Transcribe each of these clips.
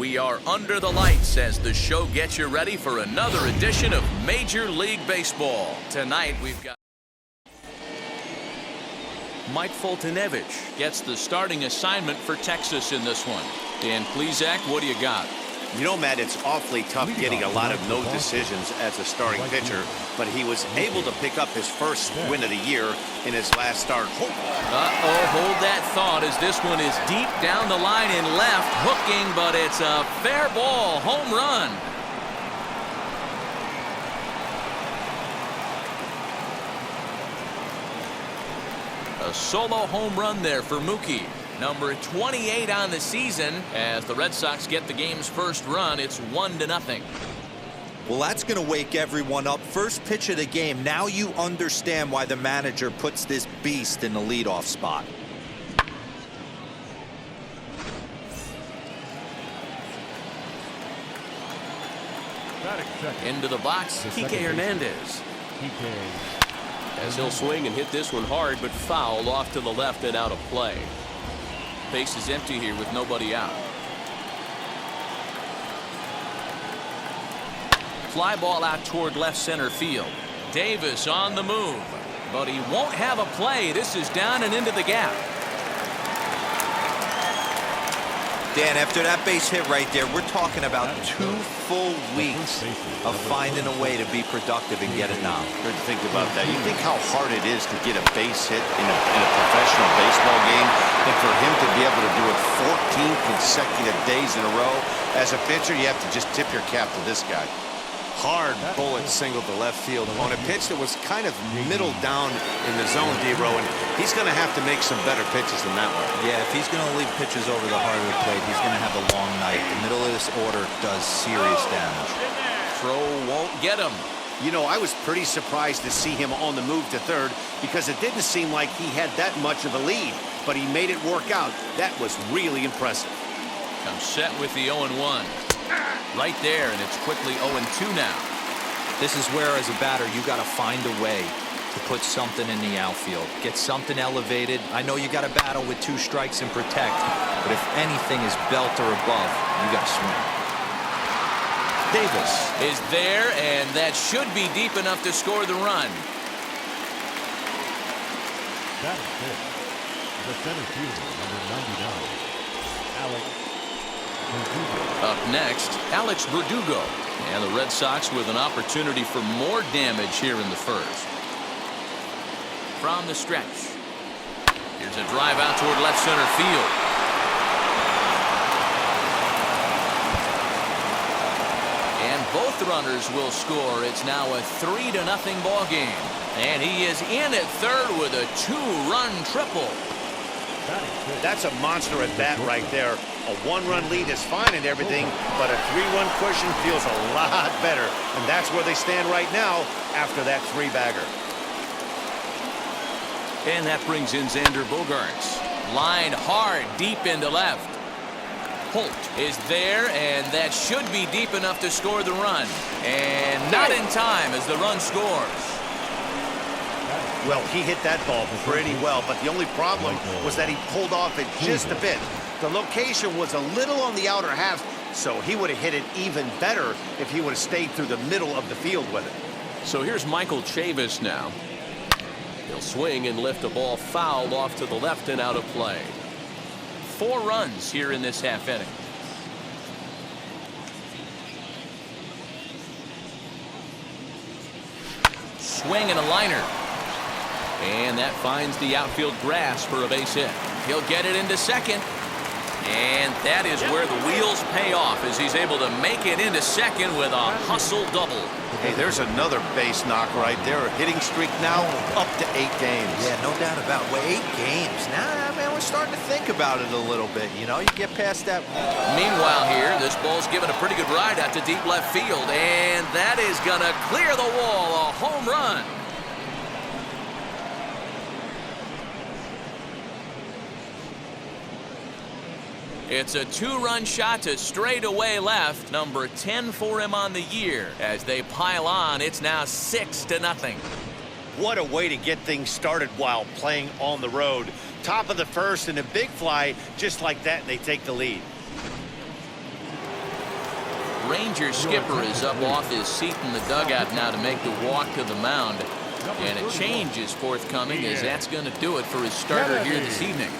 We are under the lights as the show gets you ready for another edition of Major League Baseball. Tonight we've got Mike Foltynewicz gets the starting assignment for Texas in this one. And please, Zach, what do you got? You know, Matt, it's awfully tough getting a lot of no decisions as a starting pitcher, but he was able to pick up his first win of the year in his last start. Uh-oh, hold that thought as this one is deep down the line in left, hooking, but it's a fair ball, home run. A solo home run there for Mookie. Number 28 on the season as the Red Sox get the game's first run. It's 1-0. Well, that's going to wake everyone up. First pitch of the game. Now you understand why the manager puts this beast in the leadoff spot. Into the box, Kike Hernandez. As he'll swing and hit this one hard, but foul off to the left and out of play. Base is empty here with nobody out. Fly ball out toward left center field. Davis on the move, but he won't have a play. This is down and into the gap. Dan, after that base hit right there, we're talking about 2 full weeks of finding a way to be productive and get it now. Good to think about that. You think how hard it is to get a base hit in a professional baseball game, and for him to be able to do it 14 consecutive days in a row. As a pitcher, you have to just tip your cap to this guy. Hard bullet single to left field on a pitch that was kind of middle down in the zone, D-Row, and he's going to have to make some better pitches than that one. Yeah, if he's going to leave pitches over the heart of the plate, he's going to have a long night. The middle of this order does serious damage. Throw won't get him. You know, I was pretty surprised to see him on the move to third because it didn't seem like he had that much of a lead, but he made it work out. That was really impressive. Comes set with the 0-1. Right there, and it's quickly 0-2 now. This is where, as a batter, you got to find a way to put something in the outfield. Get something elevated. I know you got to battle with 2 strikes and protect, but if anything is belt or above, you got to swing. Davis is there, and that should be deep enough to score the run. That is it. The center fielder, number 99, Alex. Up next, Alex Verdugo. And the Red Sox with an opportunity for more damage here in the first. From the stretch. Here's a drive out toward left center field. And both runners will score. It's now a 3-0 ball game. And he is in at third with a 2-run triple. That's a monster at bat right there. A 1-run lead is fine and everything, but a 3-run cushion feels a lot better. And that's where they stand right now after that 3-bagger. And that brings in Xander Bogaerts. Lined hard deep into left. Holt is there, and that should be deep enough to score the run. And not in time as the run scores. Well, he hit that ball pretty well, but the only problem was that he pulled off it just a bit. The location was a little on the outer half, so he would have hit it even better if he would have stayed through the middle of the field with it. So here's Michael Chavis now. He'll swing and lift a ball fouled off to the left and out of play. 4 runs here in this half inning. Swing and a liner. And that finds the outfield grass for a base hit. He'll get it into second. And that is where the wheels pay off as he's able to make it into second with a hustle double. Hey, there's another base knock right there. A hitting streak now up to 8 games. Yeah, no doubt about it. Well, 8 games. Now, man, we're starting to think about it a little bit. You know, you get past that. Meanwhile here, this ball's given a pretty good ride out to deep left field. And that is going to clear the wall. A home run. It's a 2-run shot to straightaway left. Number 10 for him on the year. As they pile on, it's now 6-0. What a way to get things started while playing on the road. Top of the first and a big fly just like that, and they take the lead. Ranger skipper is up off his seat in the dugout now to make the walk to the mound. And a change is forthcoming, as that's going to do it for his starter here this evening.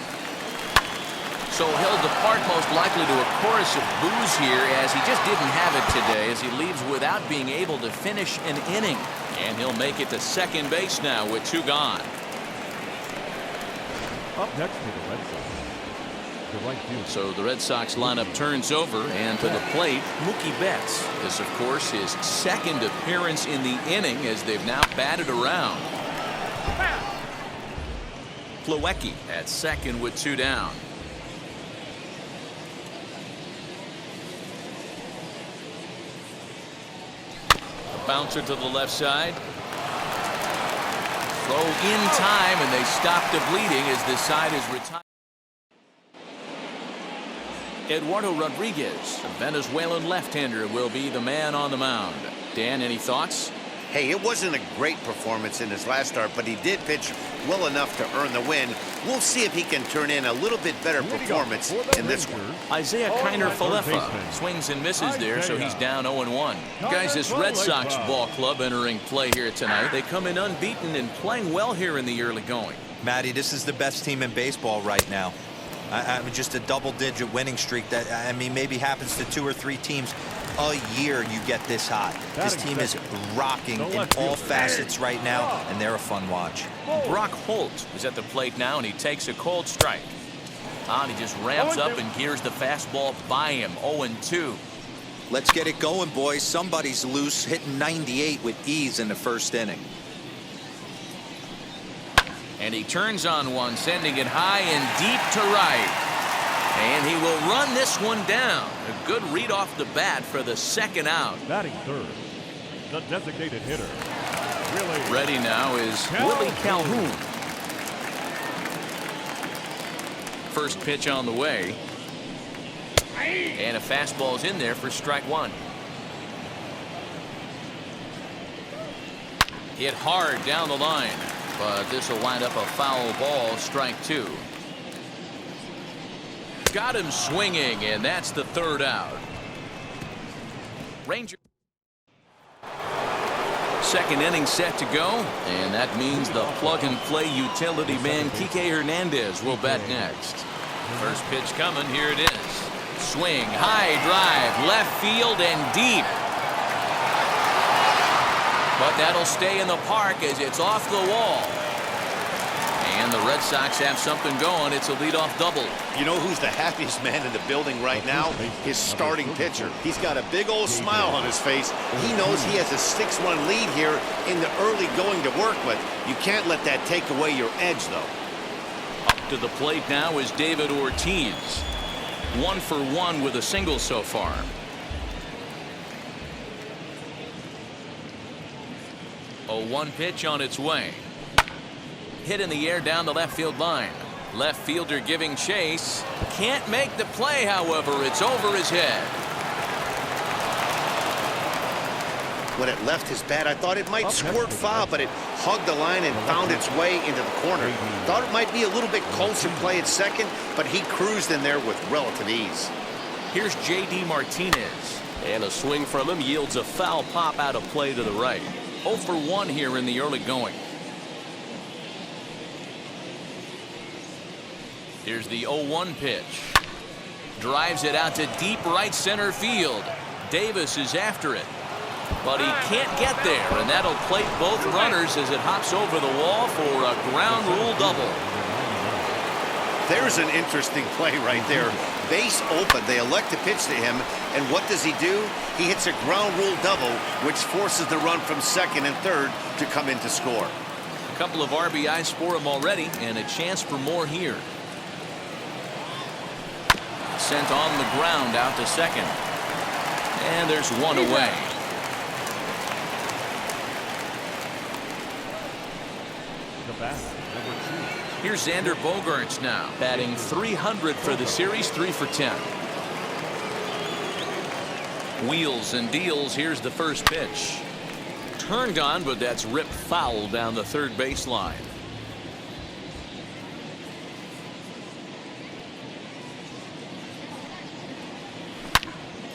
So he'll depart most likely to a chorus of boos here, as he just didn't have it today, as he leaves without being able to finish an inning. And he'll make it to second base now with 2 gone. Up next to the Red Sox, the right fielder. So the Red Sox lineup turns over, and to the plate, Mookie Betts. This, of course, his second appearance in the inning, as they've now batted around. Plawecki at second with 2 down. A bouncer to the left side. Throw in time, and they stop the bleeding as this side is retired. Eduardo Rodriguez, a Venezuelan left-hander, will be the man on the mound. Dan, any thoughts? Hey, it wasn't a great performance in his last start, but he did pitch well enough to earn the win. We'll see if he can turn in a little bit better performance in this one. Isaiah Kiner-Falefa swings and misses there, so he's down 0-1. Guys, this Red Sox ball club entering play here tonight. They come in unbeaten and playing well here in the early going. Matty, this is the best team in baseball right now. I mean, just a double-digit winning streak that, I mean, maybe happens to 2 or 3 teams a year. You get this hot. This team is rocking in all facets right now, and they're a fun watch. Brock Holt is at the plate now, and he takes a cold strike. He just ramps up and gears the fastball by him. 0-2. Let's get it going, boys. Somebody's loose, hitting 98 with ease in the first inning. And he turns on one, sending it high and deep to right. And he will run this one down. A good read off the bat for the second out. Batting third, the designated hitter. Ready now is Willie Calhoun. First pitch on the way. And a fastball's in there for strike 1. Hit hard down the line. But this will wind up a foul ball, strike 2. Got him swinging, and that's the third out. Ranger. Second inning set to go, and that means the plug-and-play utility man Kike Hernandez will bat next. First pitch coming, here it is. Swing, high drive, left field and deep. But that'll stay in the park as it's off the wall. And the Red Sox have something going. It's a leadoff double. You know who's the happiest man in the building right now? His starting pitcher. He's got a big old smile on his face. He knows he has a 6-1 lead here in the early going to work, but you can't let that take away your edge, though. Up to the plate now is David Ortiz. 1 for 1 with a single so far. 0-1 pitch on its way. Hit in the air down the left field line. Left fielder giving chase. Can't make the play, however. It's over his head. When it left his bat, I thought it might squirt foul, but it hugged the line and found its way into the corner. Thought it might be a little bit closer play at second, but he cruised in there with relative ease. Here's J.D. Martinez. And a swing from him yields a foul pop out of play to the right. 0 for 1 here in the early going. Here's the 0-1 pitch. Drives it out to deep right center field. Davis is after it. But he can't get there, and that'll plate both runners as it hops over the wall for a ground rule double. There's an interesting play right there. Base open. They elect to pitch to him, and what does he do? He hits a ground rule double, which forces the run from second and third to come in to score. A couple of RBIs for him already, and a chance for more here. Sent on the ground out to second. And there's one away. The bat, number 2. Here's Xander Bogaerts now, batting .300 for the series, 3 for 10. Wheels and deals. Here's the first pitch. Turned on, but that's ripped foul down the third baseline.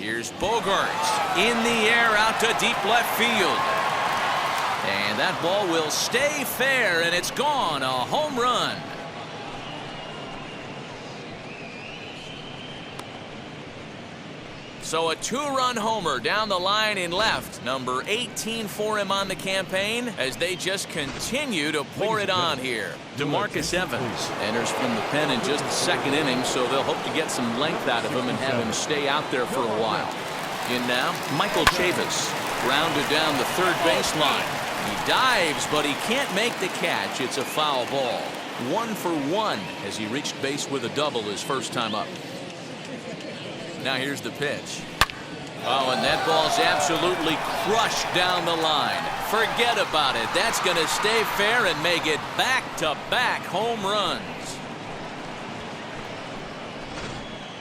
Here's Bogarts in the air out to deep left field. And that ball will stay fair, and it's gone. A home run. So a two-run homer down the line in left. Number 18 for him on the campaign as they just continue to pour it on here. DeMarcus Evans enters from the pen in just the second inning, so they'll hope to get some length out of him and have him stay out there for a while. In now, Michael Chavis, grounded down the third baseline. He dives, but he can't make the catch. It's a foul ball. 1 for 1 as he reached base with a double his first time up. Now here's the pitch. Oh, and that ball's absolutely crushed down the line. Forget about it. That's going to stay fair and make it back-to-back home runs.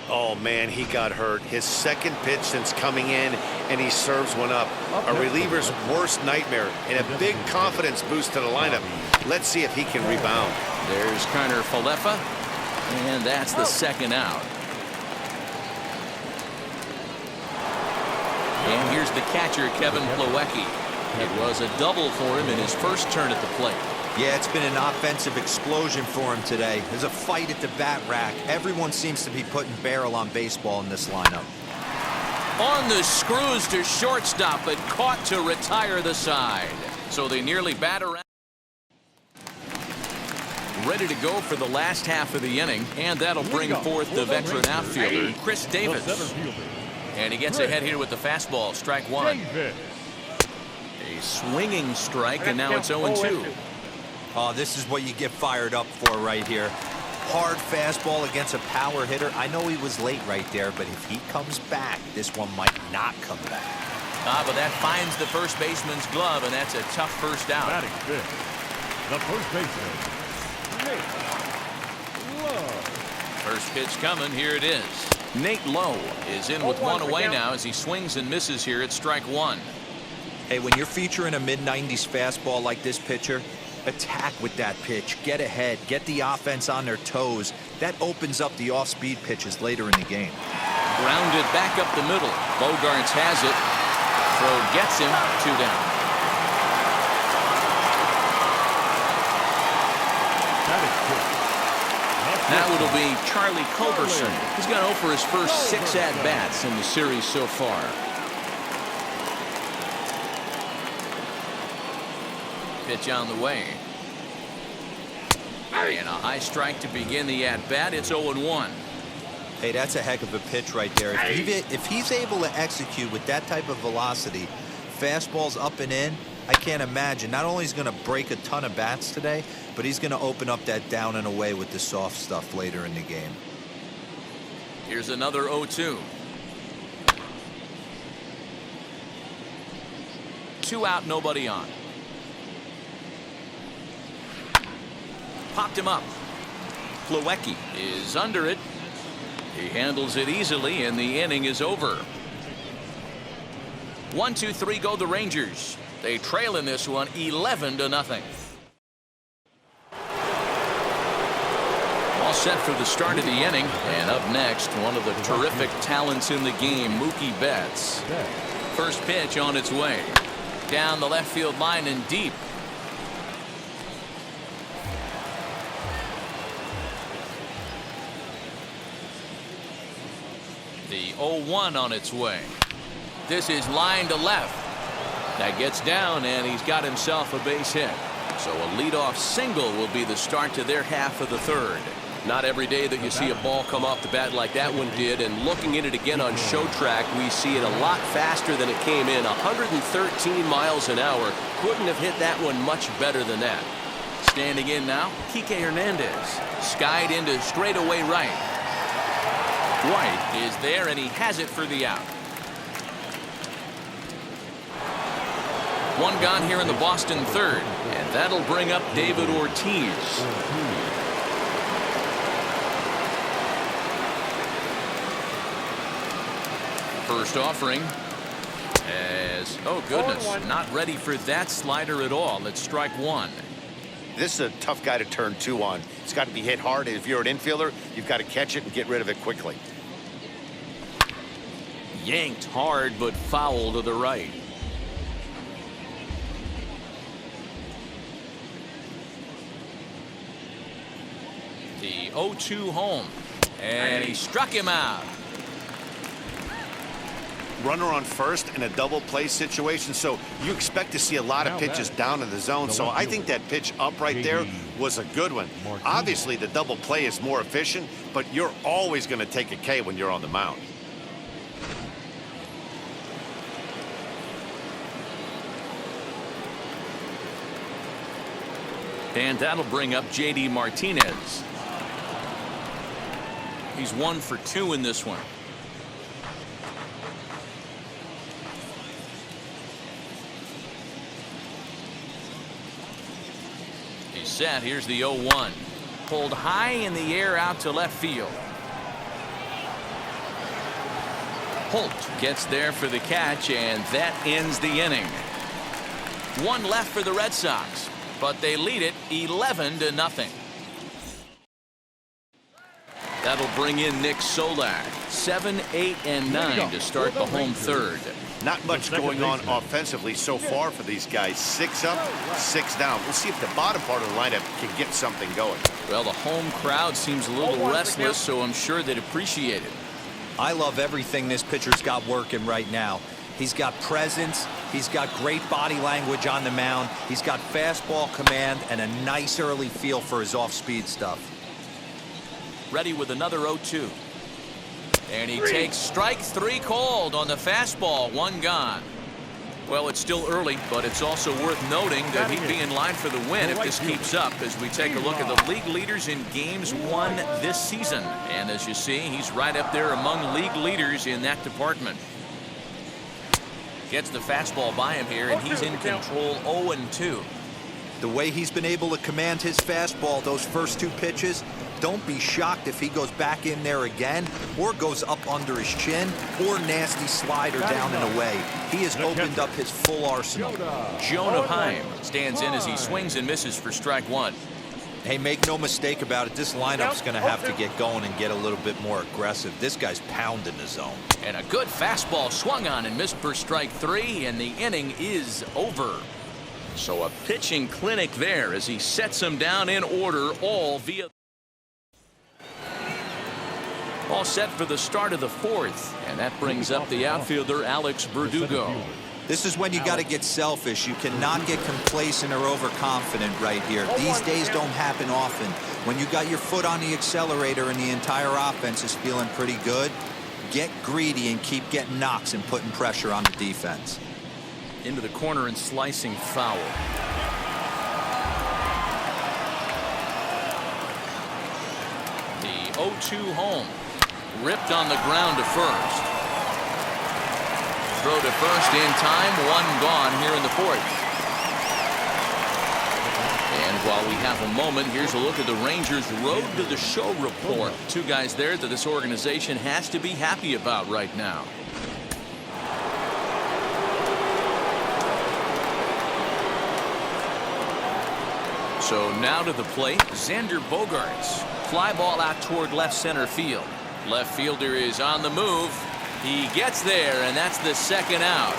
Oh, man, he got hurt. His second pitch since coming in, and he serves one up. A reliever's worst nightmare, and a big confidence boost to the lineup. Let's see if he can rebound. There's Karner Falefa, and that's the second out. And here's the catcher, Kevin Plawecki. It was a double for him in his first turn at the plate. Yeah, it's been an offensive explosion for him today. There's a fight at the bat rack. Everyone seems to be putting barrel on baseball in this lineup. On the screws to shortstop, but caught to retire the side. So they nearly bat around. Ready to go for the last half of the inning, and that'll bring forth the veteran outfielder, Chris Davis. And he gets ahead here with the fastball, strike one. A swinging strike, and now it's 0-2. Oh, this is what you get fired up for right here. Hard fastball against a power hitter. I know he was late right there, but if he comes back, this one might not come back. But that finds the first baseman's glove, and that's a tough first out. Batting fifth, the first baseman, Nate Lowe. First pitch coming. Here it is. Nate Lowe is in with one away now as he swings and misses here at strike one. Hey, when you're featuring a mid-90s fastball like this pitcher, attack with that pitch. Get ahead. Get the offense on their toes. That opens up the off-speed pitches later in the game. Grounded back up the middle. Bogarts has it. Throw gets him. 2 down. Now it'll be Charlie Culberson. He's gone 0 for his first 6 at-bats in the series so far. Pitch on the way. And a high strike to begin the at-bat. It's 0-1. Hey, that's a heck of a pitch right there. If he's able to execute with that type of velocity, fastballs up and in, I can't imagine. Not only is he going to break a ton of bats today, but he's going to open up that down and away with the soft stuff later in the game. Here's another 0-2. 2 out, nobody on. Popped him up. Plawecki is under it. He handles it easily, and the inning is over. 1-2-3 go the Rangers. They trail in this one 11-0. All set for the start of the inning, and up next, one of the terrific talents in the game, Mookie Betts. First pitch on its way. Down the left field line and deep. The 0-1 on its way. This is line to left. That gets down, and he's got himself a base hit. So a leadoff single will be the start to their half of the third. Not every day that you see a ball come off the bat like that one did, and looking at it again on show track, we see it a lot faster than it came in. 113 miles an hour. Couldn't have hit that one much better than that. Standing in now, Kike Hernandez. Skied into straightaway right. White is there, and he has it for the out. One gone here in the Boston third, and that'll bring up David Ortiz. First offering as, oh goodness, not ready for that slider at all. It's strike one. This is a tough guy to turn 2 on. It's got to be hit hard. If you're an infielder, you've got to catch it and get rid of it quickly. Yanked hard, but foul to the right. The 0-2 home. And he struck him out. Runner on first in a double play situation, so you expect to see a lot of pitches down in the zone. So I think that pitch up right there was a good one. Obviously, the double play is more efficient, but you're always going to take a K when you're on the mound. And that'll bring up J.D. Martinez. He's 1 for 2 in this one. He's set. Here's the 0-1. Pulled high in the air out to left field. Holt gets there for the catch, and that ends the inning. 1 left for the Red Sox, but they lead it 11-0. That'll bring in Nick Solak. 7, 8, and 9 to start the home third. Not much going on offensively so far for these guys. 6 up, 6 down. We'll see if the bottom part of the lineup can get something going. Well, the home crowd seems a little restless, so I'm sure they'd appreciate it. I love everything this pitcher's got working right now. He's got presence. He's got great body language on the mound. He's got fastball command and a nice early feel for his off-speed stuff. Ready with another 0-2. And he takes strike 3 called on the fastball. 1 gone. Well, it's still early, but it's also worth noting that he'd be in line for the win if this keeps up as we take a look at the league leaders in games won this season. And as you see, he's right up there among league leaders in that department. Gets the fastball by him here, and he's in control. 0-2. The way he's been able to command his fastball those first 2 pitches, don't be shocked if he goes back in there again or goes up under his chin or nasty slider down and away. He has opened up his full arsenal. Jonah Heim stands in as he swings and misses for strike 1. Hey, make no mistake about it, this lineup's going to have to get going and get a little bit more aggressive. This guy's pounding the zone. And a good fastball swung on and missed for strike 3, and the inning is over. So a pitching clinic there as he sets them down in order, all via. All set for the start of the 4th, and that brings up the outfielder Alex Verdugo. This is when you got to get selfish. You cannot get complacent or overconfident right here. These days don't happen often. When you got your foot on the accelerator and the entire offense is feeling pretty good, get greedy and keep getting knocks and putting pressure on the defense. Into the corner and slicing foul. The 0-2 home. Ripped on the ground to first. Throw to first in time. 1 gone here in the 4th. And while we have a moment, here's a look at the Rangers' road to the show report. 2 guys there that this organization has to be happy about right now. So now to the plate, Xander Bogaerts. Fly ball out toward left center field. Left fielder is on the move. He gets there, and that's the 2nd out.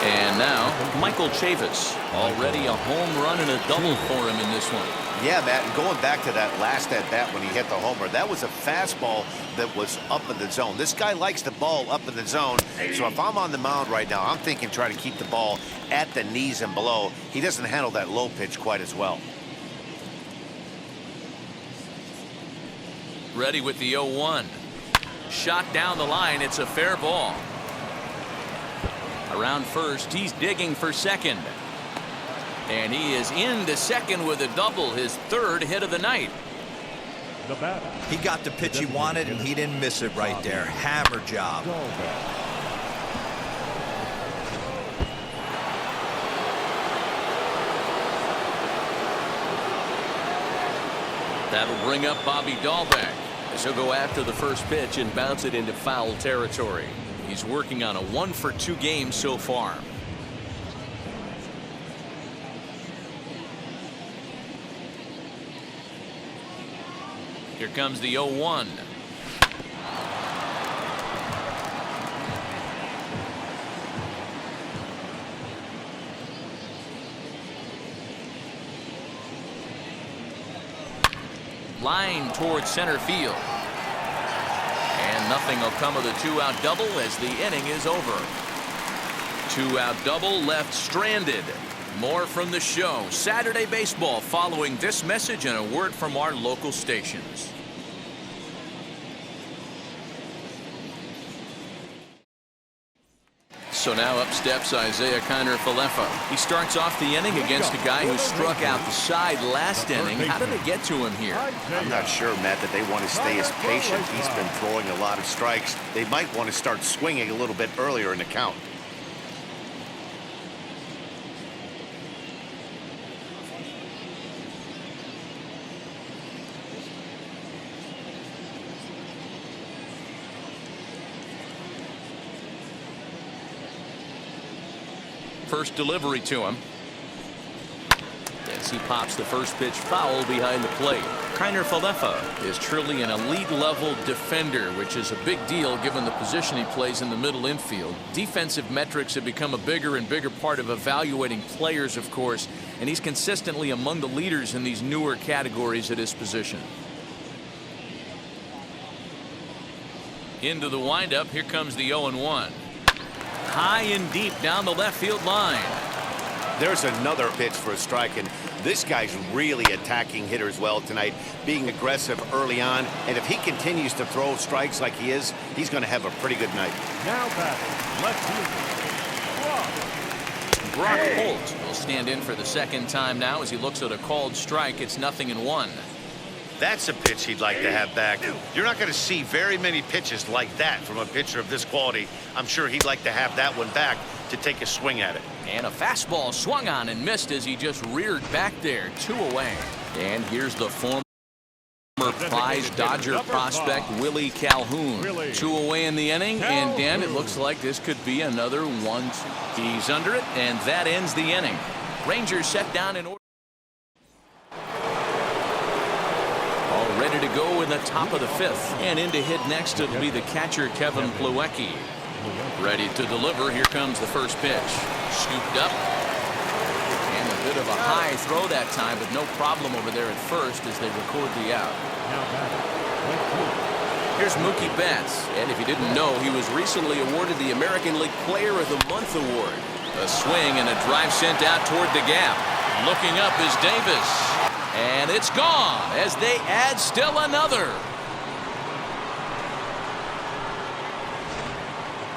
And now, Michael Chavis. Already a home run and a double for him in this one. Yeah, Matt, and going back to that last at-bat when he hit the homer, that was a fastball that was up in the zone. This guy likes the ball up in the zone, so if I'm on the mound right now, I'm thinking try to keep the ball at the knees and below. He doesn't handle that low pitch quite as well. Ready with the 0-1. Shot down the line. It's a fair ball. Around first, he's digging for second. And he is into second with a double, his 3rd hit of the night. He got the pitch he wanted, and he didn't miss it right there. Hammer job. That'll bring up Bobby Dahlbeck as he'll go after the first pitch and bounce it into foul territory. He's working on a 1 for 2 game so far. Here comes the 0-1. Line towards center field. And nothing will come of the 2-out double as the inning is over. 2-out double left stranded. More from the show. Saturday Baseball following this message and a word from our local stations. So now up steps Isaiah Kiner-Falefa. He starts off the inning against a guy who struck out the side last inning. How did they get to him here? I'm not sure, Matt, that they want to stay as patient. He's been throwing a lot of strikes. They might want to start swinging a little bit earlier in the count. First delivery to him. As he pops the first pitch foul behind the plate. Kiner-Falefa is truly an elite level defender, which is a big deal given the position he plays in the middle infield. Defensive metrics have become a bigger and bigger part of evaluating players, of course, and he's consistently among the leaders in these newer categories at his position. Into the windup. Here comes the 0-1. High and deep down the left field line. There's another pitch for a strike, and this guy's really attacking hitters well tonight, being aggressive early on, and if he continues to throw strikes like he is, he's going to have a pretty good night. Now batting, left fielder, Brock Holt will stand in for the second time now as he looks at a called strike. It's 0-1. That's a pitch he'd like to have back. You're not going to see very many pitches like that from a pitcher of this quality. I'm sure he'd like to have that one back to take a swing at it. And a fastball swung on and missed as he just reared back there. 2 away. And here's the former prize Dodger prospect Willie Calhoun. 2 away in the inning, and Dan, it looks like this could be another 1-2. He's under it, and that ends the inning. Rangers set down in order. All ready to go in the top of the 5th, and in to hit next it'll be the catcher Kevin Plawecki. Ready to deliver. Here comes the first pitch. Scooped up. And a bit of a high throw that time, but no problem over there at first as they record the out. Here's Mookie Betts. And if you didn't know, he was recently awarded the American League Player of the Month award. A swing and a drive sent out toward the gap. Looking up is Davis. And it's gone as they add still another.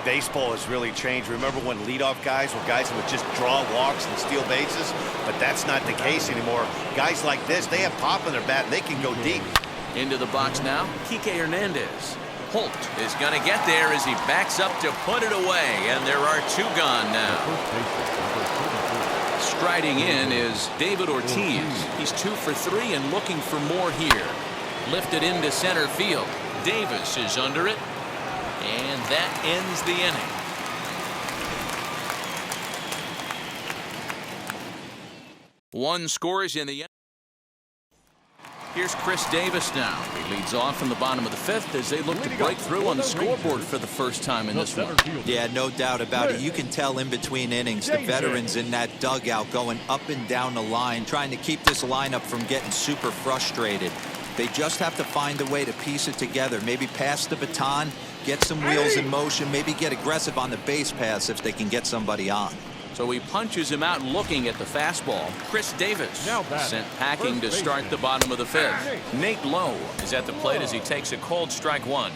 Baseball has really changed. Remember when leadoff guys were guys who would just draw walks and steal bases? But that's not the case anymore. Guys like this, they have pop in their bat and they can go deep. Into the box now, Kike Hernandez. Holt is going to get there as he backs up to put it away, and there are 2 gone now. Striding in is David Ortiz. He's 2 for 3 and looking for more here. Lifted into center field. Davis is under it. And that ends the inning. One scores in the end. Here's Chris Davis now. He leads off in the bottom of the 5th as they look to break through on the scoreboard for the first time in this one. Yeah, no doubt about it. You can tell in between innings the veterans in that dugout going up and down the line, trying to keep this lineup from getting super frustrated. They just have to find a way to piece it together. Maybe pass the baton, get some wheels in motion, maybe get aggressive on the base pass if they can get somebody on. So he punches him out looking at the fastball. Chris Davis sent packing to start the bottom of the 5th. Nate Lowe is at the plate as he takes a called strike 1.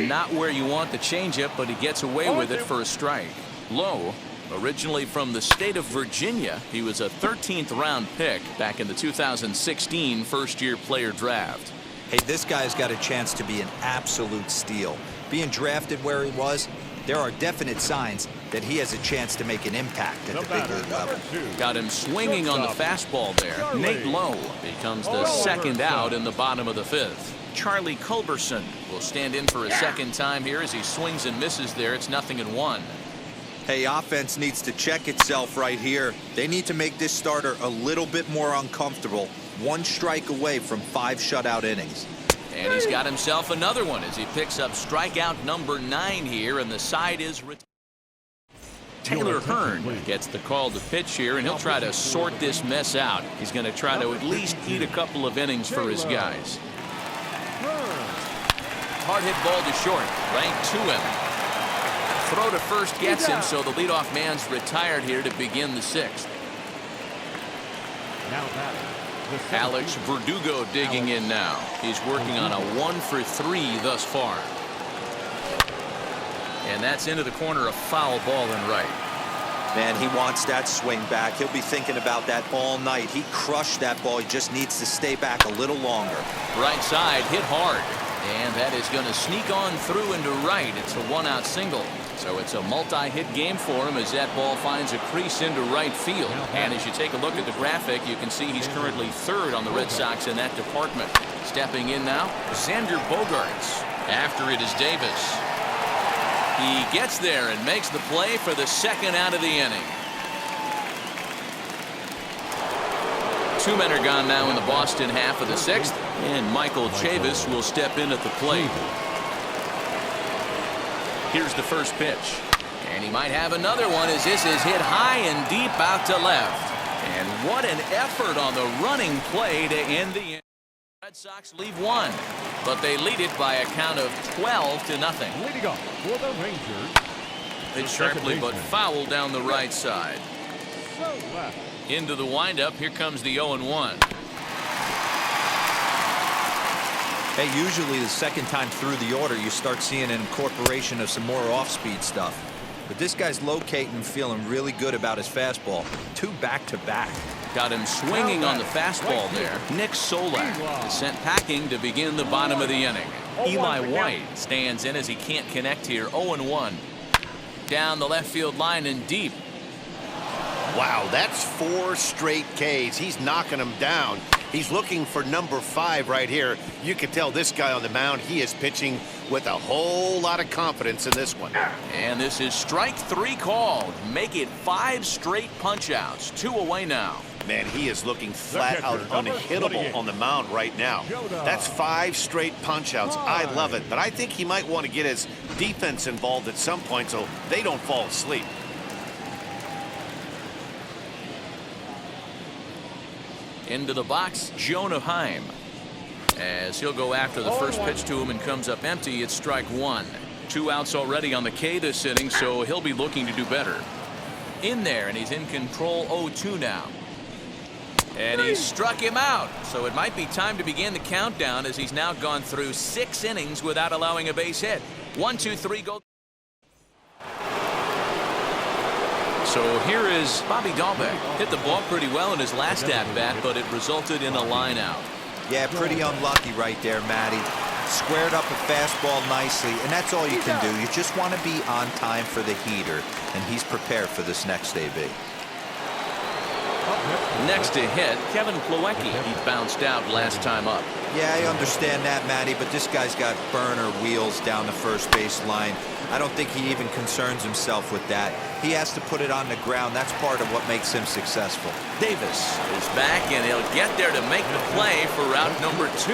Not where you want the changeup, but he gets away with it for a strike. Lowe, originally from the state of Virginia, he was a 13th round pick back in the 2016 first-year player draft. Hey, this guy's got a chance to be an absolute steal. Being drafted where he was, there are definite signs that he has a chance to make an impact at the big league level. Got him swinging on the fastball there. Nate Lowe becomes the second out in the bottom of the 5th. Charlie Culberson will stand in for a second time here as he swings and misses there. It's 0-1. Hey, offense needs to check itself right here. They need to make this starter a little bit more uncomfortable. 1 strike away from 5 shutout innings. And he's got himself another one as he picks up strikeout number 9 here, and the side is Taylor Hearn gets the call to pitch here, and he'll try to sort this mess out. He's going to try to at least eat a couple of innings for his guys. Hard hit ball to short, right to him. Throw to first gets him, so the leadoff man's retired here to begin the sixth. Alex Verdugo digging in now. He's working on a 1-for-3 thus far. And that's into the corner, a foul ball and right. Man, he wants that swing back. He'll be thinking about that all night. He crushed that ball. He just needs to stay back a little longer. Right side, hit hard. And that is going to sneak on through into right. It's a one-out single. So it's a multi-hit game for him as that ball finds a crease into right field. And as you take a look at the graphic, you can see he's currently third on the Red Sox in that department. Stepping in now, Xander Bogaerts. After it is Davis. He gets there and makes the play for the second out of the inning. Two men are gone now in the Boston half of the sixth, and Michael Chavis will step in at the plate. Here's the first pitch, and he might have another one as this is hit high and deep out to left. And what an effort on the running play to end the inning. Red Sox leave one, but they lead it by a count of 12-0. Leading off for the Rangers. Hit sharply but foul down the right side. Into the windup, here comes the 0-1. Hey, usually the second time through the order, you start seeing an incorporation of some more off-speed stuff. But this guy's locating and feeling really good about his fastball. Two back-to-back. Got him swinging on the fastball there. Nick Solak is sent packing to begin the bottom of the inning. Eli White stands in as he can't connect here. 0-1. Down the left field line and deep. Wow, that's 4 straight Ks. He's knocking them down. He's looking for number 5 right here. You can tell this guy on the mound, he is pitching with a whole lot of confidence in this one. And this is strike 3 called. Make it 5 straight punch-outs. 2 away now. Man, he is looking flat out unhittable on the mound right now. That's 5 straight punch-outs. I love it, but I think he might want to get his defense involved at some point so they don't fall asleep. Into the box, Jonah Heim. As he'll go after the first pitch to him and comes up empty, it's strike 1. 2 outs already on the K this inning, so he'll be looking to do better. In there, and he's in control 0-2 now. And he struck him out, so it might be time to begin the countdown as he's now gone through 6 innings without allowing a base hit. 1, 2, 3, go. So here is Bobby Dahlbeck. Hit the ball pretty well in his last at-bat, but it resulted in a line out. Yeah, pretty unlucky right there, Matty. Squared up a fastball nicely, and that's all you can do. You just want to be on time for the heater, and he's prepared for this next AB. Next to hit, Kevin Plawecki. He bounced out last time up. Yeah, I understand that, Matty, but this guy's got burner wheels down the first base line. I don't think he even concerns himself with that. He has to put it on the ground. That's part of what makes him successful. Davis is back, and he'll get there to make the play for route number 2.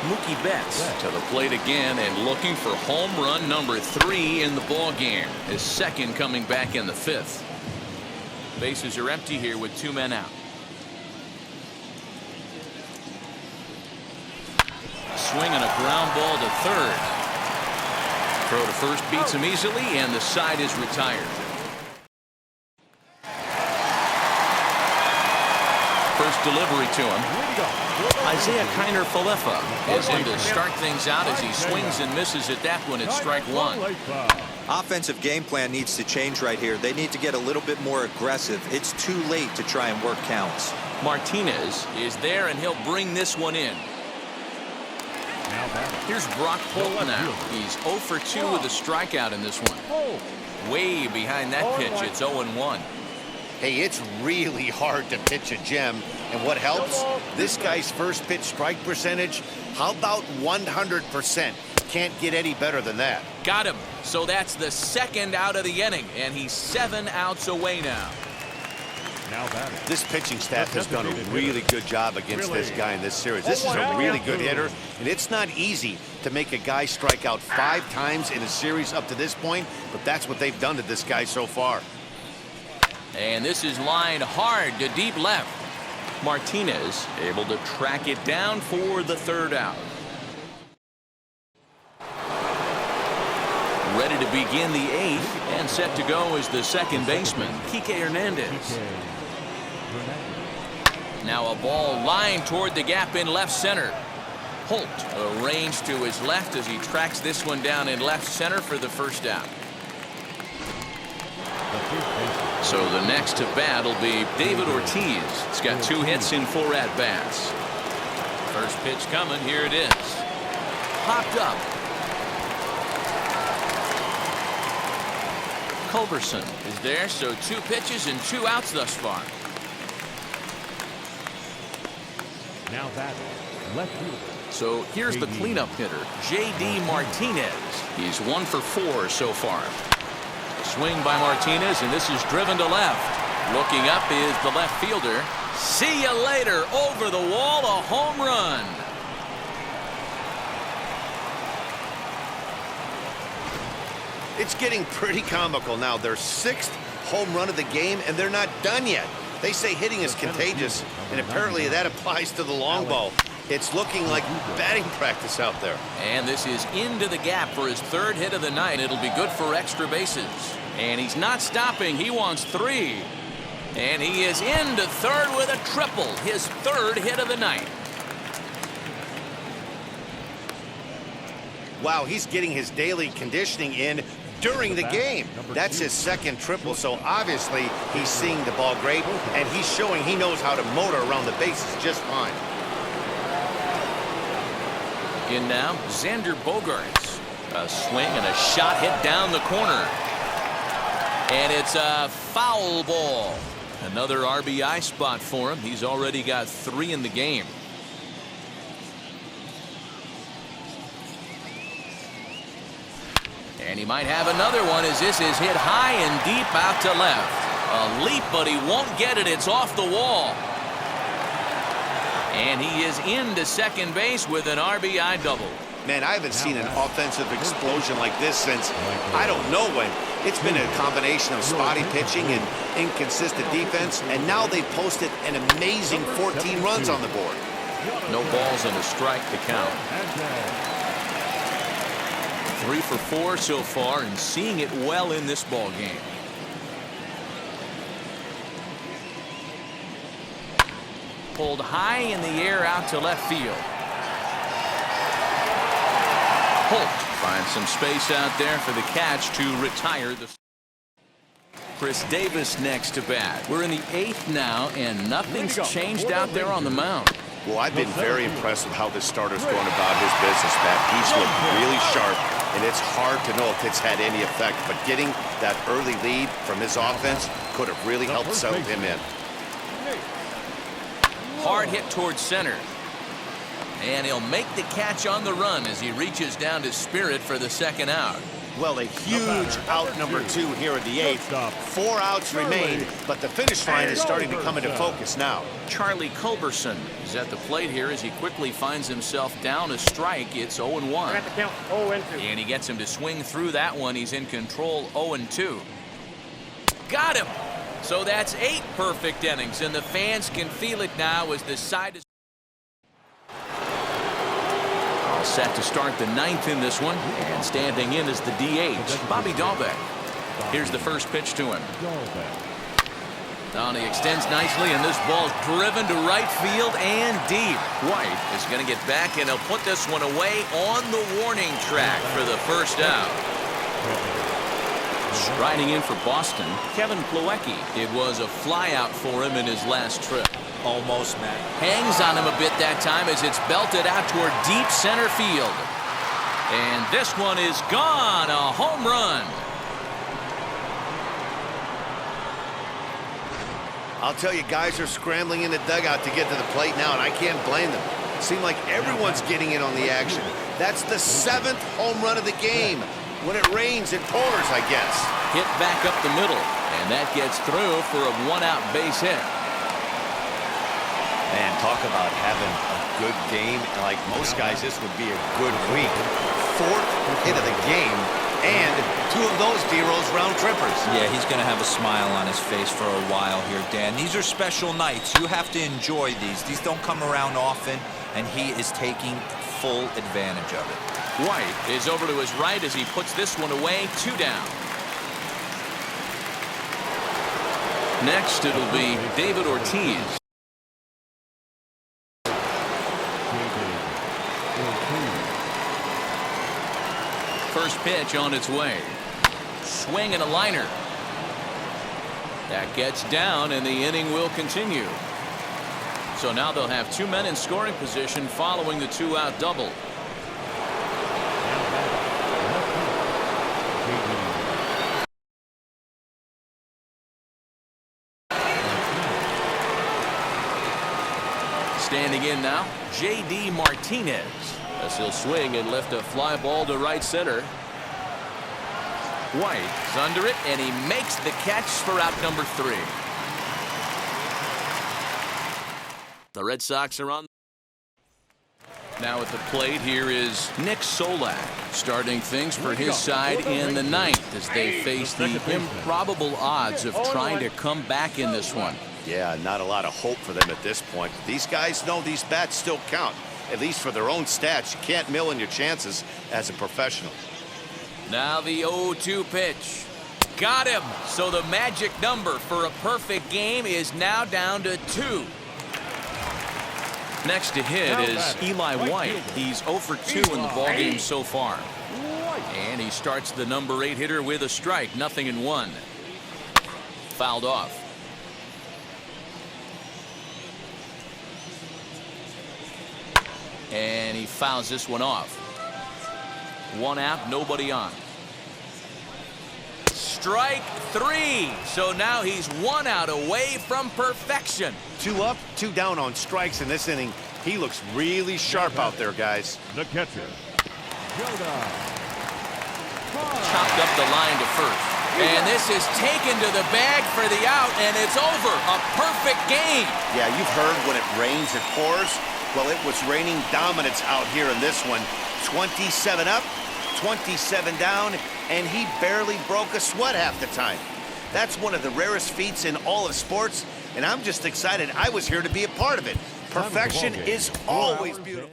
Mookie Betts to the plate again and looking for home run number 3 in the ball game. His second coming back in the 5th. Bases are empty here with 2 men out. Swing and a ground ball to third. Throw to first beats him easily, and the side is retired. First delivery to him. Isaiah Kiner-Falefa is in to start things out as he swings and misses at that one at strike 1. Offensive game plan needs to change right here. They need to get a little bit more aggressive. It's too late to try and work counts. Martinez is there, and he'll bring this one in. Here's Brock Holt now. He's 0 for 2 with a strikeout in this one. Way behind that pitch, it's 0-1. Hey, it's really hard to pitch a gem. And what helps? This guy's first pitch strike percentage, how about 100%? Can't get any better than that. Got him. So that's the second out of the inning, and he's 7 outs away now. Now batting. This pitching staff has done a really good job against this guy in this series. This is a really good hitter, and it's not easy to make a guy strike out 5 times in a series up to this point, but that's what they've done to this guy so far. And this is lined hard to deep left. Martinez able to track it down for the 3rd out. Ready to begin the 8th, and set to go is the 2nd baseman, Kike Hernandez. Now a ball lined toward the gap in left center. Holt arranged to his left as he tracks this one down in left center for the 1st out. So the next to bat will be David Ortiz. He's got 2 hits in 4 at-bats. First pitch coming. Here it is. Popped up. Culberson is there, so 2 pitches and 2 outs thus far. Now batting. Left fielder. So here's the cleanup hitter, J.D. Martinez. He's 1 for 4 so far. Swing by Martinez, and this is driven to left. Looking up is the left fielder. See you later. Over the wall, a home run. It's getting pretty comical now. Their 6th home run of the game, and they're not done yet. They say hitting is contagious, and apparently that applies to the long ball. It's looking like batting practice out there. And this is into the gap for his 3rd hit of the night. It'll be good for extra bases. And he's not stopping. He wants 3. And he is into 3rd with a triple. His 3rd hit of the night. Wow, he's getting his daily conditioning in during the game. That's his 2nd triple, so obviously he's seeing the ball great, and he's showing he knows how to motor around the bases just fine. In now, Xander Bogaerts. A swing and a shot hit down the corner. And it's a foul ball. Another RBI spot for him. He's already got 3 in the game. And he might have another one as this is hit high and deep out to left. A leap, but he won't get it. It's off the wall. And he is into 2nd base with an RBI double. Man, I haven't seen an offensive explosion like this since I don't know when. It's been a combination of spotty pitching and inconsistent defense, and now they've posted an amazing 14 runs on the board. No balls and a strike to count. 3 for 4 so far, and seeing it well in this ball game. Pulled high in the air out to left field. Holt finds some space out there for the catch to retire the. Chris Davis next to bat. We're in the 8th now, and nothing's changed out there on the mound. Well, I've been very impressed with how this starter's going about his business, Matt. He's looked really sharp, and it's hard to know if it's had any effect, but getting that early lead from his offense could have really helped settle him in. Hard hit towards center. And he'll make the catch on the run as he reaches down to Spirit for the 2nd out. Well, a huge out number 2 here in the 8th. 4 outs remain, but the finish line is starting to come into focus now. Charlie Culberson is at the plate here as he quickly finds himself down a strike. It's 0-1. And he gets him to swing through that one. He's in control, 0-2. Got him. So that's 8 perfect innings, and the fans can feel it now as the side is all set to start the 9th in this one, and standing in is the DH, Bobby Dahlbeck. Here's the first pitch to him. Now he extends nicely, and this ball's driven to right field and deep. White is going to get back, and he'll put this one away on the warning track for the 1st out. Striding in for Boston, Kevin Plawecki. It was a flyout for him in his last trip. Almost, Matt. Hangs on him a bit that time as it's belted out toward deep center field. And this one is gone. A home run. I'll tell you, guys are scrambling in the dugout to get to the plate now, and I can't blame them. It seems like everyone's getting in on the action. That's the 7th home run of the game. When it rains, it pours, I guess. Hit back up the middle. And that gets through for a one-out base hit. Man, talk about having a good game. Like most guys, this would be a good week. 4th hit of the game, and 2 of those D-Rose round trippers. Yeah, he's going to have a smile on his face for a while here, Dan. These are special nights. You have to enjoy these. These don't come around often, and he is taking full advantage of it. White is over to his right as he puts this one away. 2 down. Next, it'll be David Ortiz. First pitch on its way. Swing and a liner. That gets down, and the inning will continue. So now they'll have 2 men in scoring position following the 2-out double. Standing in now, J.D. Martinez. As he'll swing and lift a fly ball to right center. White is under it, and he makes the catch for out number 3. The Red Sox are on. Now at the plate, here is Nick Solak, starting things for his side in the 9th as they face the improbable odds of trying to come back in this one. Yeah, not a lot of hope for them at this point. These guys know these bats still count, at least for their own stats. You can't mill in your chances as a professional. Now the 0-2 pitch. Got him. So the magic number for a perfect game is now down to 2. Next to hit is Eli White. He's 0 for 2 in the ballgame so far. And he starts the number 8 hitter with a strike. 0-1. Fouled off. And he fouls this one off. 1 out, nobody on. Strike 3. So now he's 1 out away from perfection. 2 up, 2 down on strikes in this inning. He looks really sharp out there, guys. The catcher, Chopped up the line to first. And this is taken to the bag for the out, and it's over. A perfect game. Yeah, you've heard when it rains, it pours. Well, it was raining dominance out here in this one. 27 up, 27 down, and he barely broke a sweat half the time. That's one of the rarest feats in all of sports, and I'm just excited I was here to be a part of it. Perfection is always beautiful.